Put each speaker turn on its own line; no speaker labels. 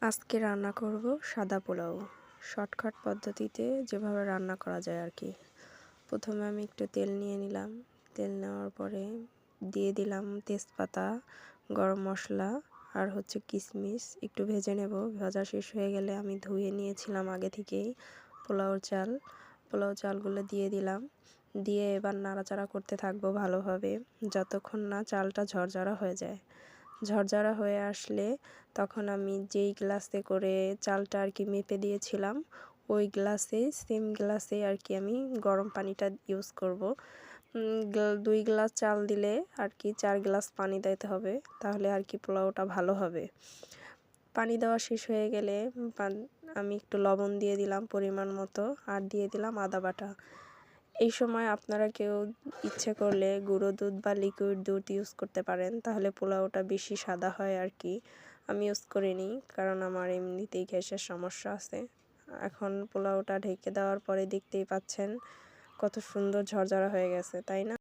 আজকে রান্না করব সাদা পোলাও। শর্টকাট পদ্ধতিতে যেভাবে রান্না করা যায় আর কি। প্রথমে আমি একটু তেল নিয়ে নিলাম। তেল নেওয়ার পরে দিয়ে দিলাম তেজপাতা, গরম মশলা আর কিশমিশ একটু ভেজে নেব। ভাজা শেষ হয়ে গেলে আমি ধুয়ে নিয়েছিলাম আগে থেকেই পোলাও চালগুলো দিয়ে দিলাম। দিয়ে এবার নাড়াচাড়া করতে থাকবো ভালোভাবে যতক্ষণ না চালটা ঝরঝরা হয়ে যায়। ঝরঝরা হয়ে আসলে তখন আমি যেই গ্লাসে করে চালটা আর কি মেপে দিয়েছিলাম ওই সেম গ্লাসে আর কি আমি গরম পানিটা ইউজ করব। 2 গ্লাস চাল দিলে আর কি 4 গ্লাস পানি দিতে হবে, তাহলে আর কি পোলাওটা ভালো হবে। পানি দেওয়া শেষ হয়ে গেলে আমি একটু লবণ দিয়ে দিলাম পরিমাণ মতো, আর দিয়ে দিলাম আদা বাটা। এই সময় আপনারা কেউ ইচ্ছে করলে গুঁড়ো দুধ বা লিকুইড দুধ ইউজ করতে পারেন, তাহলে পোলাওটা বেশি সাদা হয় আর কি। আমি ইউজ করিনি কারণ আমার এমনিতেই গ্যাসের সমস্যা আছে। এখন পোলাওটা ঢেকে দেওয়ার পরে দেখতেই পাচ্ছেন কত সুন্দর ঝরঝরা হয়ে গেছে, তাই না?